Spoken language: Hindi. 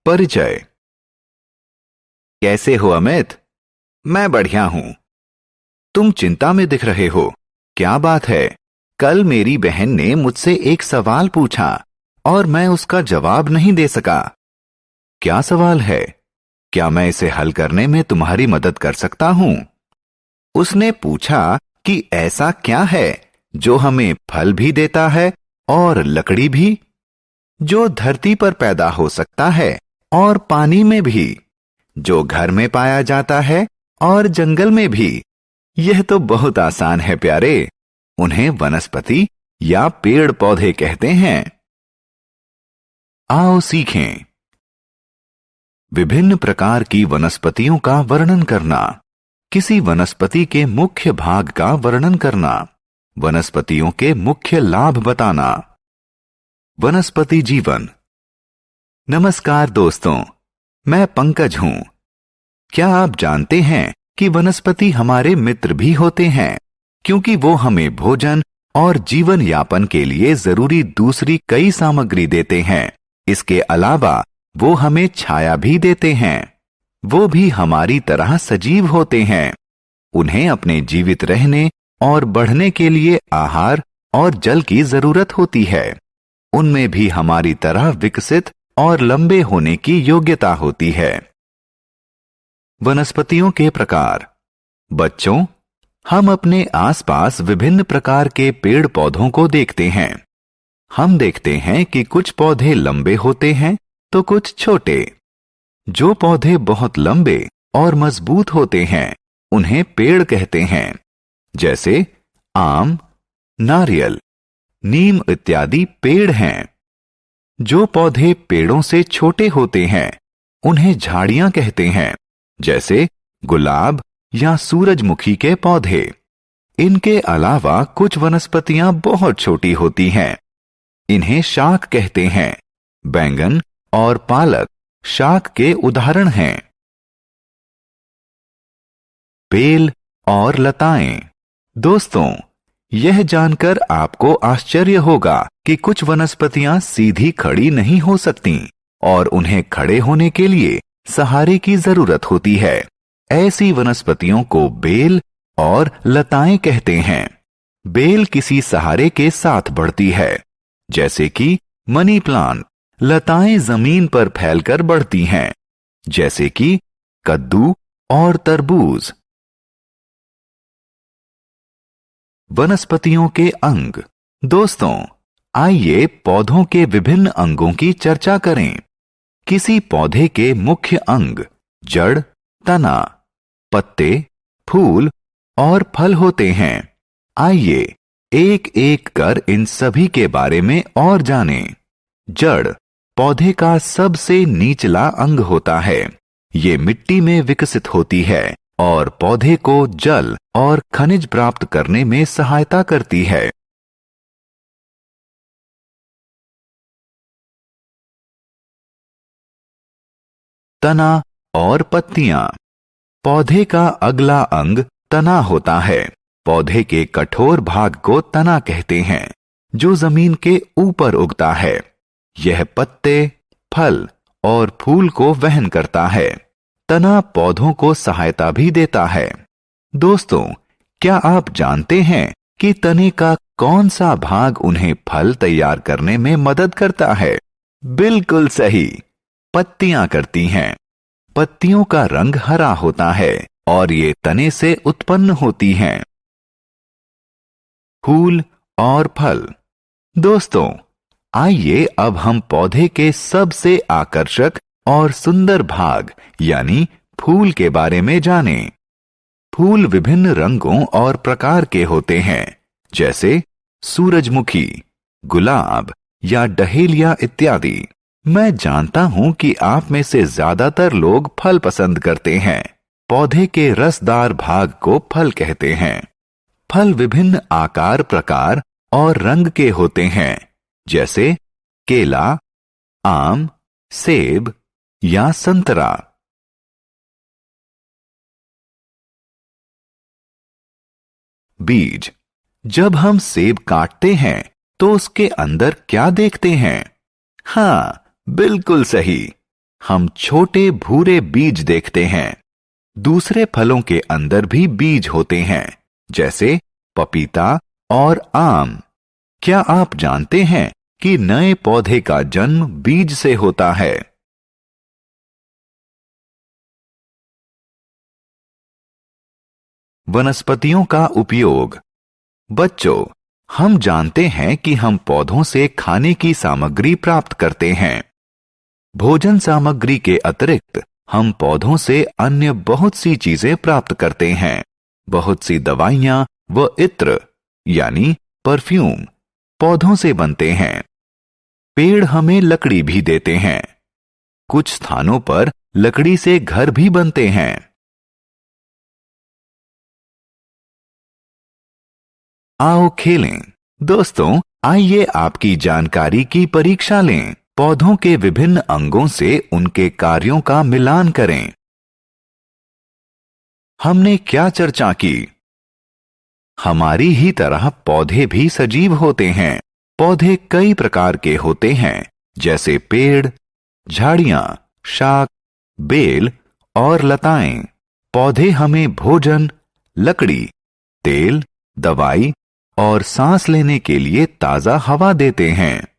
परिचय। कैसे हो अमित? मैं बढ़िया हूं। तुम चिंता में दिख रहे हो, क्या बात है? कल मेरी बहन ने मुझसे एक सवाल पूछा और मैं उसका जवाब नहीं दे सका। क्या सवाल है? क्या मैं इसे हल करने में तुम्हारी मदद कर सकता हूं? उसने पूछा कि ऐसा क्या है जो हमें फल भी देता है और लकड़ी भी, जो धरती पर पैदा हो सकता है और पानी में भी, जो घर में पाया जाता है और जंगल में भी। यह तो बहुत आसान है प्यारे। उन्हें वनस्पति या पेड़ पौधे कहते हैं। आओ सीखें। विभिन्न प्रकार की वनस्पतियों का वर्णन करना। किसी वनस्पति के मुख्य भाग का वर्णन करना। वनस्पतियों के मुख्य लाभ बताना। वनस्पति जीवन। नमस्कार दोस्तों, मैं पंकज हूं। क्या आप जानते हैं कि वनस्पति हमारे मित्र भी होते हैं, क्योंकि वो हमें भोजन और जीवन यापन के लिए जरूरी दूसरी कई सामग्री देते हैं। इसके अलावा वो हमें छाया भी देते हैं। वो भी हमारी तरह सजीव होते हैं। उन्हें अपने जीवित रहने और बढ़ने के लिए आहार और जल की जरूरत होती है। उनमें भी हमारी तरह विकसित और लंबे होने की योग्यता होती है। वनस्पतियों के प्रकार। बच्चों, हम अपने आसपास विभिन्न प्रकार के पेड़ पौधों को देखते हैं। हम देखते हैं कि कुछ पौधे लंबे होते हैं तो कुछ छोटे। जो पौधे बहुत लंबे और मजबूत होते हैं उन्हें पेड़ कहते हैं, जैसे आम, नारियल, नीम इत्यादि पेड़ हैं। जो पौधे पेड़ों से छोटे होते हैं उन्हें झाड़ियां कहते हैं, जैसे गुलाब या सूरजमुखी के पौधे। इनके अलावा कुछ वनस्पतियां बहुत छोटी होती हैं। इन्हें शाक कहते हैं। बैंगन और पालक शाक के उदाहरण हैं। बेल और लताएं। दोस्तों, यह जानकर आपको आश्चर्य होगा कि कुछ वनस्पतियां सीधी खड़ी नहीं हो सकती और उन्हें खड़े होने के लिए सहारे की जरूरत होती है। ऐसी वनस्पतियों को बेल और लताएं कहते हैं। बेल किसी सहारे के साथ बढ़ती है, जैसे कि मनी प्लांट। लताएं जमीन पर फैलकर बढ़ती हैं, जैसे कि कद्दू और तरबूज। वनस्पतियों के अंग। दोस्तों, आइए पौधों के विभिन्न अंगों की चर्चा करें। किसी पौधे के मुख्य अंग जड़, तना, पत्ते, फूल और फल होते हैं। आइए एक एक कर इन सभी के बारे में और जानें। जड़ पौधे का सबसे निचला अंग होता है। ये मिट्टी में विकसित होती है और पौधे को जल और खनिज प्राप्त करने में सहायता करती है। तना और पत्तियां। पौधे का अगला अंग तना होता है। पौधे के कठोर भाग को तना कहते हैं, जो जमीन के ऊपर उगता है। यह पत्ते, फल और फूल को वहन करता है। तना पौधों को सहायता भी देता है। दोस्तों, क्या आप जानते हैं कि तने का कौन सा भाग उन्हें फल तैयार करने में मदद करता है? बिल्कुल सही, पत्तियां करती हैं। पत्तियों का रंग हरा होता है और ये तने से उत्पन्न होती हैं। फूल और फल। दोस्तों, आइए अब हम पौधे के सबसे आकर्षक और सुंदर भाग यानी फूल के बारे में जानें। फूल विभिन्न रंगों और प्रकार के होते हैं, जैसे सूरजमुखी, गुलाब या डहेलिया इत्यादि। मैं जानता हूं कि आप में से ज्यादातर लोग फल पसंद करते हैं। पौधे के रसदार भाग को फल कहते हैं। फल विभिन्न आकार, प्रकार और रंग के होते हैं, जैसे केला, आम, सेब या संतरा। बीज। जब हम सेब काटते हैं तो उसके अंदर क्या देखते हैं? हाँ, बिल्कुल सही, हम छोटे भूरे बीज देखते हैं। दूसरे फलों के अंदर भी बीज होते हैं, जैसे पपीता और आम। क्या आप जानते हैं कि नए पौधे का जन्म बीज से होता है? वनस्पतियों का उपयोग। बच्चों, हम जानते हैं कि हम पौधों से खाने की सामग्री प्राप्त करते हैं। भोजन सामग्री के अतिरिक्त हम पौधों से अन्य बहुत सी चीजें प्राप्त करते हैं। बहुत सी दवाइयां व इत्र यानी परफ्यूम पौधों से बनते हैं। पेड़ हमें लकड़ी भी देते हैं। कुछ स्थानों पर लकड़ी से घर भी बनते हैं। आओ खेलें। दोस्तों, आइए आपकी जानकारी की परीक्षा लें। पौधों के विभिन्न अंगों से उनके कार्यों का मिलान करें। हमने क्या चर्चा की? हमारी ही तरह पौधे भी सजीव होते हैं। पौधे कई प्रकार के होते हैं, जैसे पेड़, झाड़ियां, शाक, बेल और लताएं। पौधे हमें भोजन, लकड़ी, तेल, दवाई और सांस लेने के लिए ताजा हवा देते हैं।